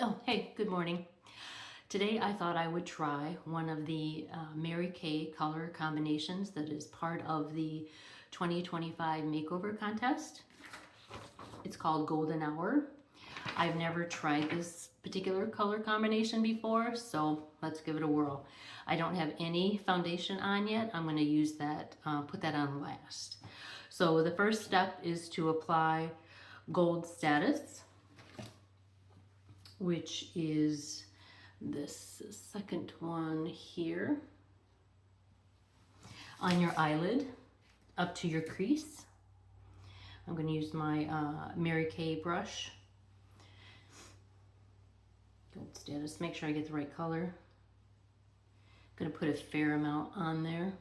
Oh, hey, good morning. Today I thought I would try one of the Mary Kay color combinations that is part of the 2025 Makeover Contest. It's called Golden Hour. I've never tried this particular color combination before, so let's give it a whirl. I don't have any foundation on yet. I'm going to use that, put that on last. So the first step is to apply Gold Status, which is this second one here on your eyelid up to your crease. I'm going to use my Mary Kay brush. Gold Status, make sure I get the right color. I'm going to put a fair amount on there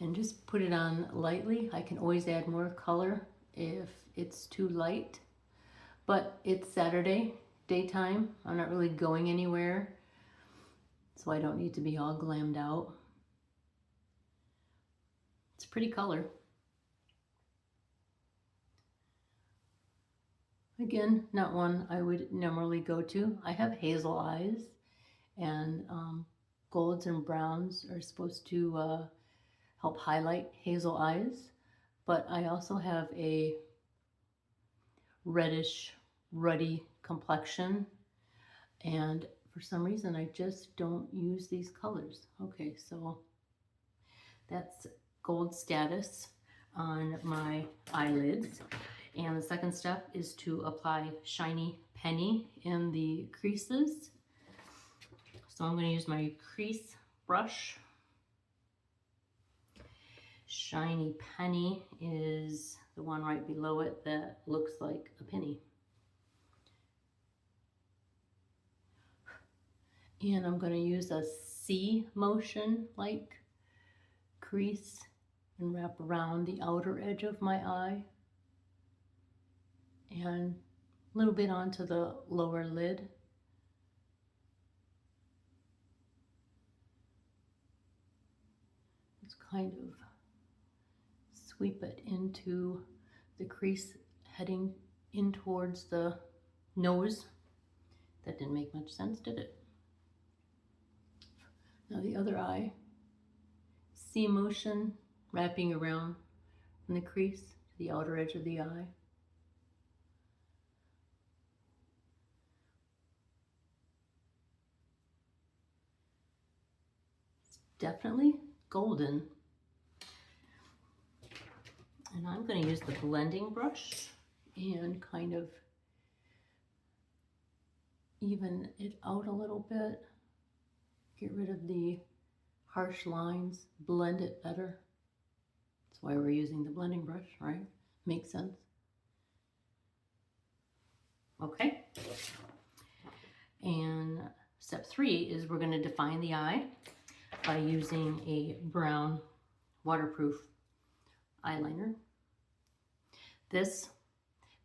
and just put it on lightly. I can always add more color if it's too light, but it's Saturday daytime. I'm not really going anywhere, so I don't need to be all glammed out. It's a pretty color. Again, not one I would normally go to. I have hazel eyes, and golds and browns are supposed to help highlight hazel eyes, but I also have a reddish, ruddy complexion, and for some reason I just don't use these colors. Okay, so that's Gold Status on my eyelids. And the second step is to apply Shiny Penny in the creases. So I'm going to use my crease brush. Shiny Penny is the one right below it that looks like a penny. And I'm going to use a C motion like crease and wrap around the outer edge of my eye and a little bit onto the lower lid. Just kind of sweep it into the crease heading in towards the nose. That didn't make much sense, did it? Now the other eye, C motion, wrapping around from the crease to the outer edge of the eye. It's definitely golden. And I'm going to use the blending brush and kind of even it out a little bit. Get rid of the harsh lines, blend it better. That's why we're using the blending brush, right? Makes sense. Okay. And step 3 is we're going to define the eye by using a brown waterproof eyeliner. This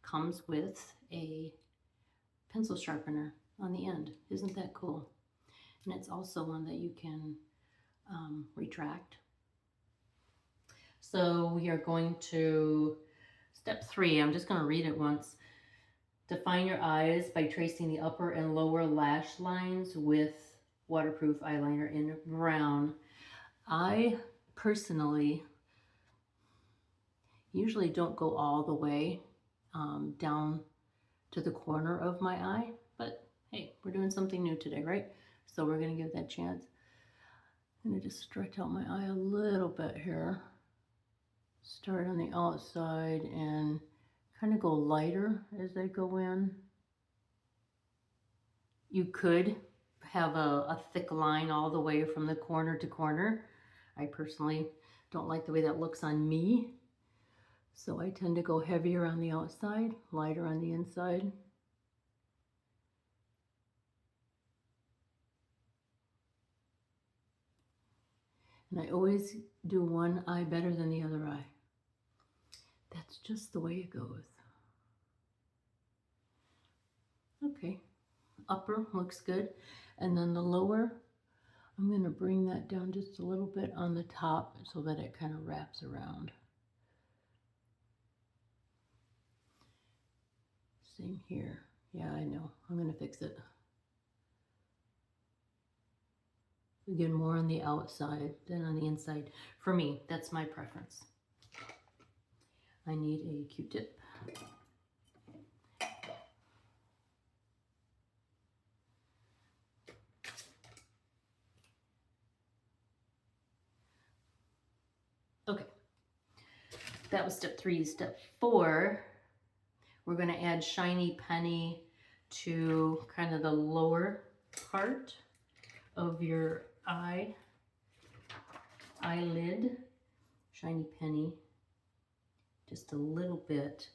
comes with a pencil sharpener on the end. Isn't that cool? And it's also one that you can retract. So we are going to step 3. I'm just going to read it once. Define your eyes by tracing the upper and lower lash lines with waterproof eyeliner in brown. I personally usually don't go all the way down to the corner of my eye, but hey, we're doing something new today, right? So we're going to give that a chance. I'm going to just stretch out my eye a little bit here. Start on the outside and kind of go lighter as I go in. You could have a thick line all the way from the corner to corner. I personally don't like the way that looks on me. So I tend to go heavier on the outside, lighter on the inside. And I always do one eye better than the other eye. That's just the way it goes. Okay, upper looks good. And then the lower, I'm going to bring that down just a little bit on the top so that it kind of wraps around. Same here. Yeah, I know. I'm going to fix it. Again, more on the outside than on the inside. For me, that's my preference. I need a Q-tip. Okay, that was step 3. Step 4, we're going to add shiny penny to kind of the lower part of your eyelid. Shiny penny, just a little bit,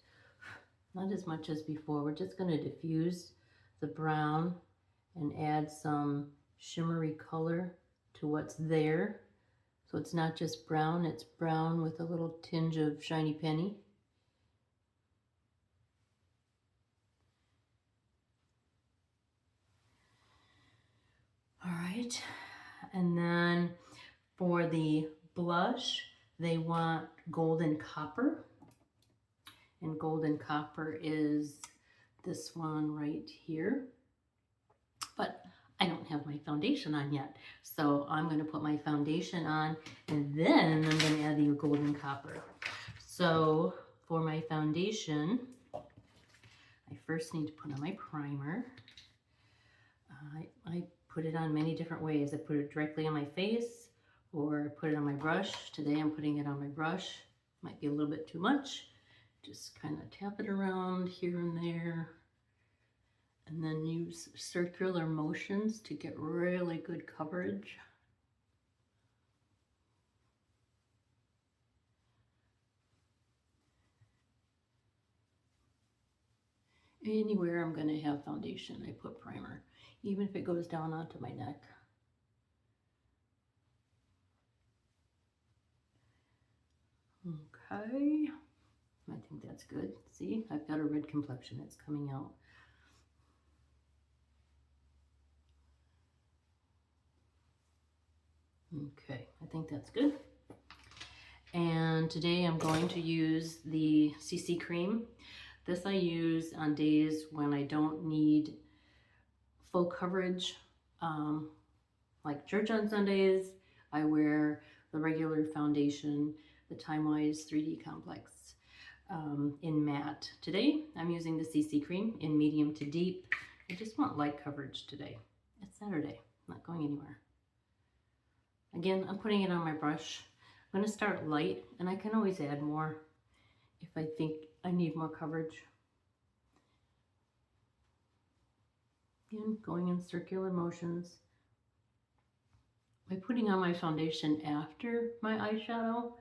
not as much as before. We're just going to diffuse the brown and add some shimmery color to what's there. So it's not just brown, it's brown with a little tinge of shiny penny. All right, and then for the blush, they want golden copper. And golden copper is this one right here. But I don't have my foundation on yet. So I'm going to put my foundation on and then I'm going to add the golden copper. So for my foundation, I first need to put on my primer. I put it on many different ways. I put it directly on my face or I put it on my brush. Today I'm putting it on my brush. Might be a little bit too much. Just kind of tap it around here and there. And then use circular motions to get really good coverage. Anywhere I'm going to have foundation, I put primer, even if it goes down onto my neck. Okay, I think that's good. See, I've got a red complexion, it's coming out. Okay, I think that's good. And today I'm going to use the CC cream. This I use on days when I don't need full coverage. Like church on Sundays, I wear the regular foundation, the Time-Wise 3D Complex in matte. Today I'm using the CC cream in medium to deep. I just want light coverage today. It's Saturday, I'm not going anywhere. Again, I'm putting it on my brush. I'm going to start light, and I can always add more if I think I need more coverage. Again, going in circular motions. By putting on my foundation after my eyeshadow,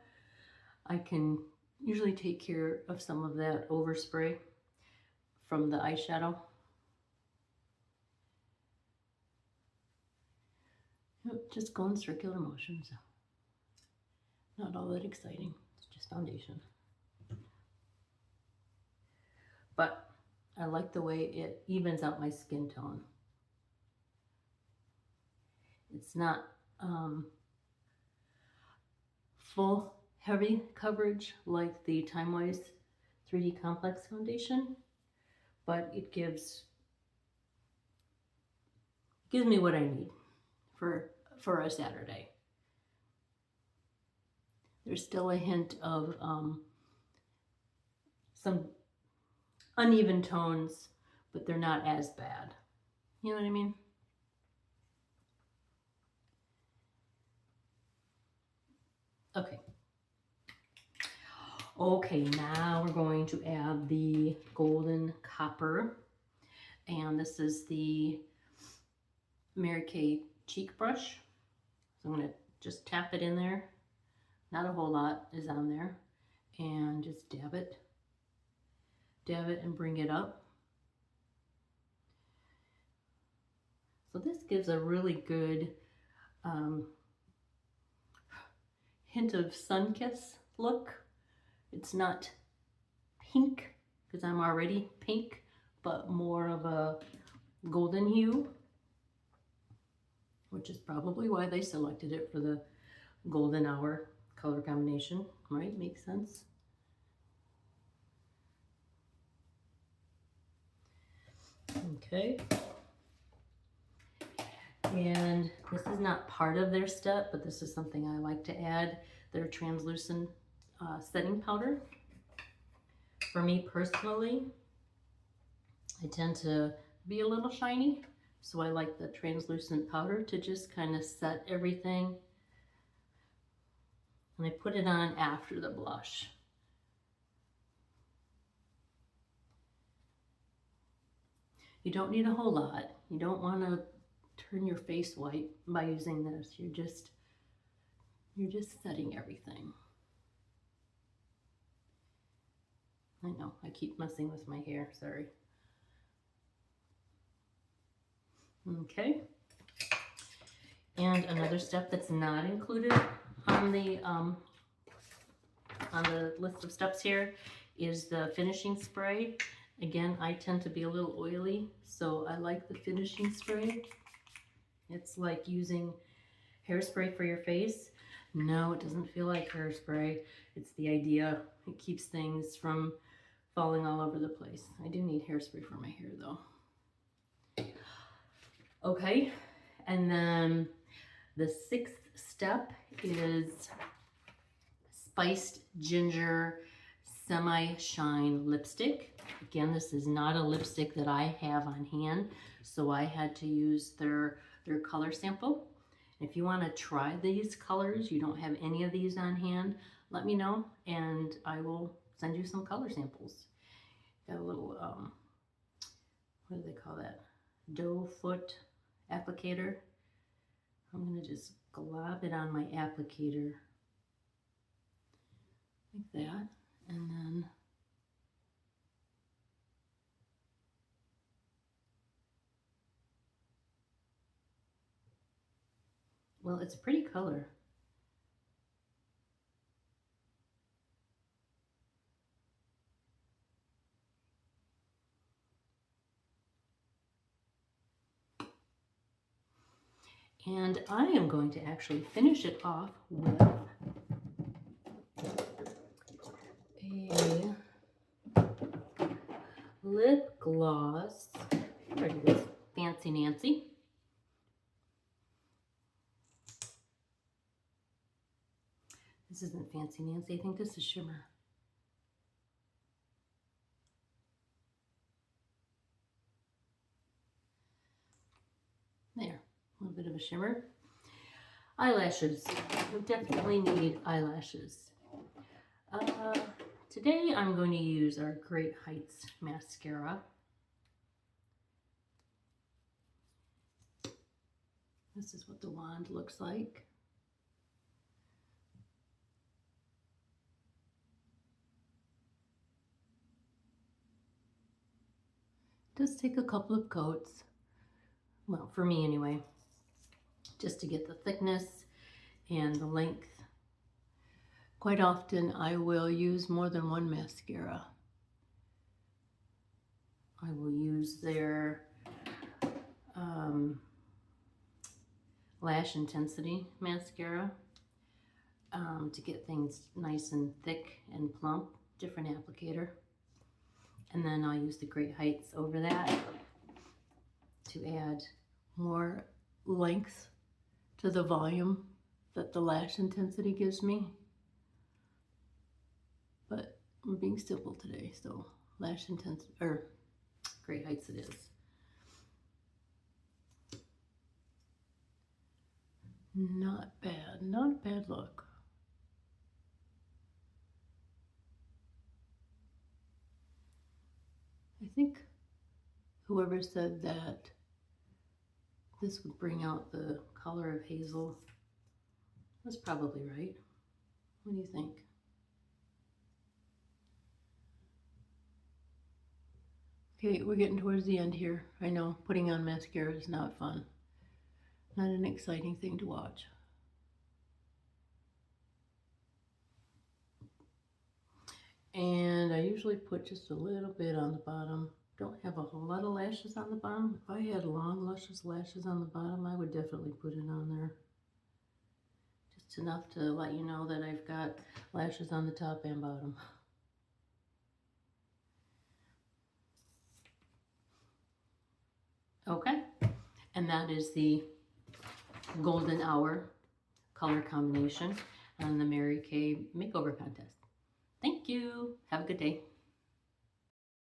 I can usually take care of some of that overspray from the eyeshadow. Just go in circular motions. Not all that exciting, it's just foundation. But I like the way it evens out my skin tone. It's not full heavy coverage like the Time-Wise 3D Complex foundation, but it gives me what I need for a Saturday. There's still a hint of some uneven tones, but they're not as bad. You know what I mean? Okay. Okay, now we're going to add the golden copper. And this is the Mary Kay cheek brush. So I'm going to just tap it in there. Not a whole lot is on there. And just dab it. Dab it and bring it up. So this gives a really good hint of sun-kiss look. It's not pink, because I'm already pink, but more of a golden hue, which is probably why they selected it for the golden hour color combination, right? Makes sense. Okay. And this is not part of their step, but this is something I like to add, their translucent setting powder. For me personally, I tend to be a little shiny, so I like the translucent powder to just kind of set everything. And I put it on after the blush. You don't need a whole lot. You don't want to turn your face white by using this. You're just setting everything. I know, I keep messing with my hair, sorry. Okay. And another step that's not included on the list of steps here is the finishing spray. Again, I tend to be a little oily, so I like the finishing spray. It's like using hairspray for your face. No, it doesn't feel like hairspray. It's the idea. It keeps things from falling all over the place. I do need hairspray for my hair though. Okay, and then the sixth step is Spiced Ginger Semi-Shine Lipstick. Again, this is not a lipstick that I have on hand, so I had to use their color sample. If you want to try these colors, you don't have any of these on hand, let me know and I will send you some color samples. Got a little, what do they call that? Doe foot applicator. I'm going to just glob it on my applicator like that, and then well, it's a pretty color. And I am going to actually finish it off with a lip gloss. There it is, Fancy Nancy. This isn't Fancy Nancy, I think this is Shimmer. There, a little bit of a shimmer. Eyelashes, we definitely need eyelashes. Today I'm going to use our Great Heights mascara. This is what the wand looks like. It does take a couple of coats, well, for me anyway, just to get the thickness and the length. Quite often I will use more than one mascara. I will use their Lash Intensity mascara to get things nice and thick and plump, different applicator. And then I'll use the Great Heights over that to add more length to the volume that the Lash Intensity gives me. But I'm being simple today, so Lash Intensity, or Great Heights it is. Not bad, not a bad look. I think whoever said that this would bring out the color of hazel was probably right. What do you think? Okay, we're getting towards the end here. I know putting on mascara is not fun. Not an exciting thing to watch. And I usually put just a little bit on the bottom. Don't have a whole lot of lashes on the bottom. If I had long, luscious lashes on the bottom, I would definitely put it on there. Just enough to let you know that I've got lashes on the top and bottom. And that is the Golden Hour color combination on the Mary Kay Makeover Contest. Thank you. Have a good day.